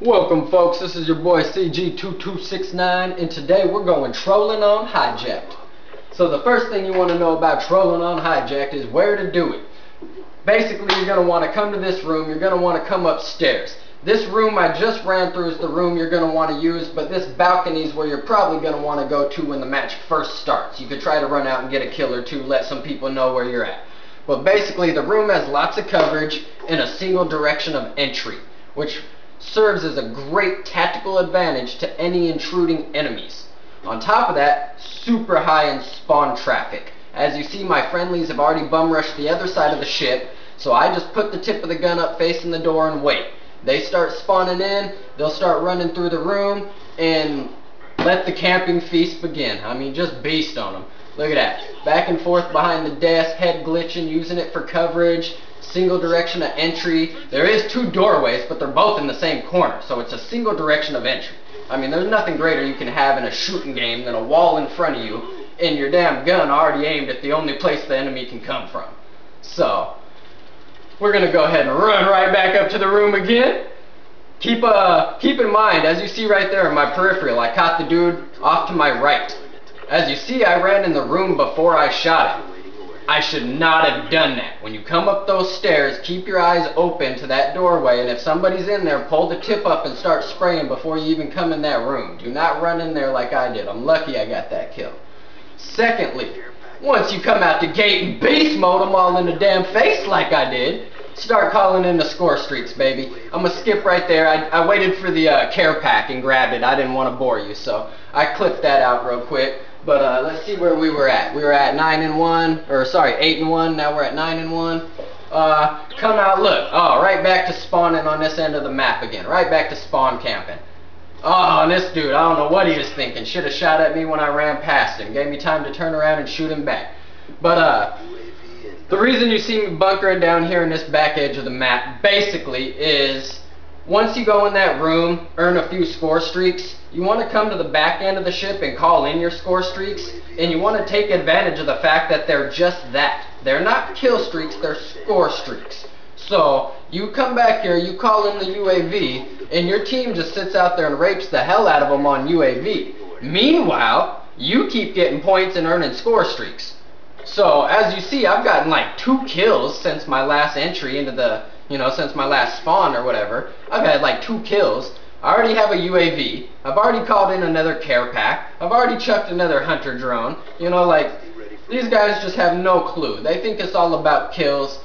Welcome folks, this is your boy CG2269 and today we're going trolling on Hijacked. So the first thing you want to know about trolling on Hijacked is where to do it. Basically you're going to want to come to this room, you're going to want to come upstairs. This room I just ran through is the room you're going to want to use, but this balcony is where you're probably going to want to go to when the match first starts. You could try to run out and get a kill or two, let some people know where you're at. But basically the room has lots of coverage in a single direction of entry, which serves as a great tactical advantage to any intruding enemies. On top of that, super high in spawn traffic. As you see, my friendlies have already bum rushed the other side of the ship, so I just put the tip of the gun up facing the door and wait. They start spawning in, they'll start running through the room, and let the camping feast begin. I mean, just beast on them. Look at that. Back and forth behind the desk, head glitching, using it for coverage. Single direction of entry. There is two doorways, but they're both in the same corner, so it's a single direction of entry. I mean, there's nothing greater you can have in a shooting game than a wall in front of you and your damn gun already aimed at the only place the enemy can come from. So, we're going to go ahead and run right back up to the room again. Keep in mind, as you see right there in my peripheral, I caught the dude off to my right. As you see, I ran in the room before I shot him. I should not have done that. When you come up those stairs, keep your eyes open to that doorway, and if somebody's in there, pull the tip up and start spraying before you even come in that room. Do not run in there like I did. I'm lucky I got that kill. Secondly, once you come out the gate and beast mode them all in the damn face like I did, start calling in the score streaks, baby. I'm going to skip right there. I waited for the care pack and grabbed it. I didn't want to bore you, so I clipped that out real quick. But let's see where we were at. We were at 9-1, or sorry, 8-1. Now we're at 9-1. Come out, look. Oh, right back to spawning on this end of the map again. Right back to spawn camping. Oh, and this dude, I don't know what he was thinking. Should have shot at me when I ran past him. Gave me time to turn around and shoot him back. But the reason you see me bunkering down here in this back edge of the map, basically, is once you go in that room, earn a few score streaks, you want to come to the back end of the ship and call in your score streaks, and you want to take advantage of the fact that they're just that. They're not kill streaks, they're score streaks. So, you come back here, you call in the UAV, and your team just sits out there and rapes the hell out of them on UAV. Meanwhile, you keep getting points and earning score streaks. So, as you see, I've gotten like 2 kills since my last entry into the, since my last spawn or whatever. I've had like 2 kills. I already have a UAV. I've already called in another care pack. I've already chucked another hunter drone. These guys just have no clue. They think it's all about kills.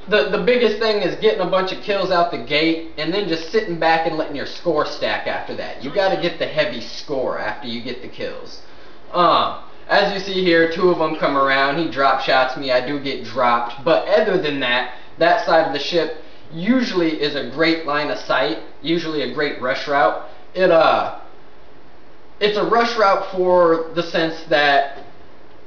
The biggest thing is getting a bunch of kills out the gate and then just sitting back and letting your score stack after that. You gotta get the heavy score after you get the kills. As you see here, 2 of them come around. He drop shots me. I do get dropped. But other than that, that side of the ship usually is a great line of sight, usually a great rush route. It's a rush route for the sense that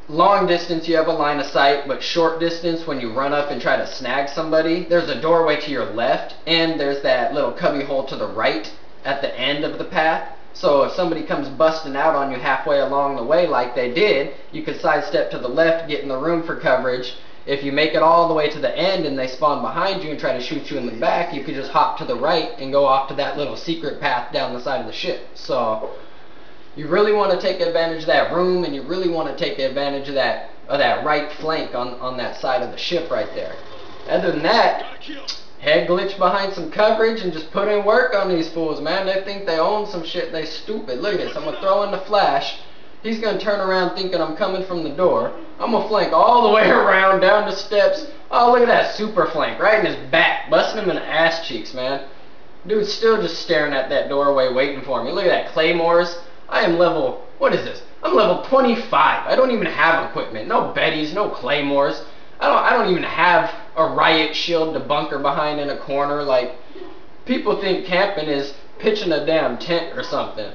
long distance you have a line of sight, but short distance when you run up and try to snag somebody, there's a doorway to your left and there's that little cubby hole to the right at the end of the path. So if somebody comes busting out on you halfway along the way like they did, you could sidestep to the left, get in the room for coverage. If you make it all the way to the end and they spawn behind you and try to shoot you in the back, you could just hop to the right and go off to that little secret path down the side of the ship. So, you really want to take advantage of that room, and you really want to take advantage of that right flank on that side of the ship right there. Other than that, head glitch behind some coverage and just put in work on these fools, man. They think they own some shit, they stupid. Look at this, I'm going to throw in the flash. He's going to turn around thinking I'm coming from the door. I'm going to flank all the way around, down the steps. Oh, look at that super flank, right in his back. Busting him in the ass cheeks, man. Dude's still just staring at that doorway waiting for me. Look at that, claymores. I am level, what is this? I'm level 25. I don't even have equipment. No Bettys, no claymores. I don't even have a riot shield to bunker behind in a corner. Like, people think camping is pitching a damn tent or something.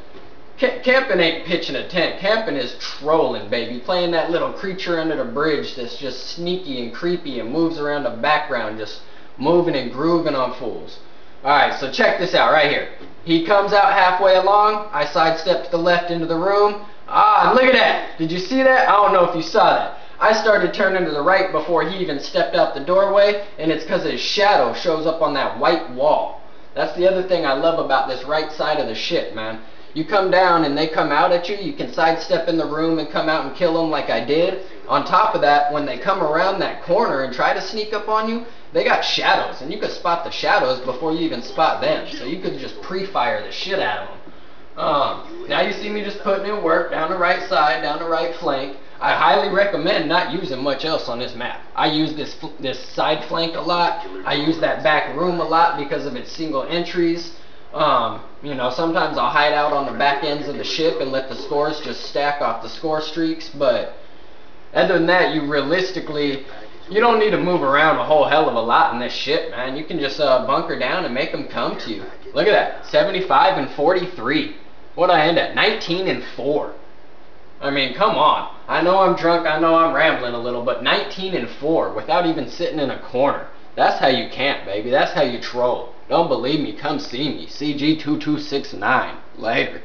Camping ain't pitching a tent. Camping is trolling, baby. Playing that little creature under the bridge that's just sneaky and creepy and moves around the background, just moving and grooving on fools. Alright, so check this out right here. He comes out halfway along. I sidestep to the left into the room. Ah, look at that. Did you see that? I don't know if you saw that. I started turning to the right before he even stepped out the doorway, and it's because his shadow shows up on that white wall. That's the other thing I love about this right side of the ship, man. You come down and they come out at you, you can sidestep in the room and come out and kill them like I did. On top of that, when they come around that corner and try to sneak up on you, they got shadows, and you can spot the shadows before you even spot them. So you could just pre-fire the shit out of them. Now you see me just putting in work down the right side, down the right flank. I highly recommend not using much else on this map. I use this side flank a lot. I use that back room a lot because of its single entries. You know, sometimes I'll hide out on the back ends of the ship and let the scores just stack off the score streaks, but other than that, you don't need to move around a whole hell of a lot in this ship, man. You can just bunker down and make them come to you. Look at that, 75 and 43. What'd I end at? 19 and 4. I mean, come on. I know I'm drunk, I know I'm rambling a little, but 19 and 4 without even sitting in a corner. That's how you camp, baby. That's how you troll. Don't believe me? Come see me. CG2269. Later.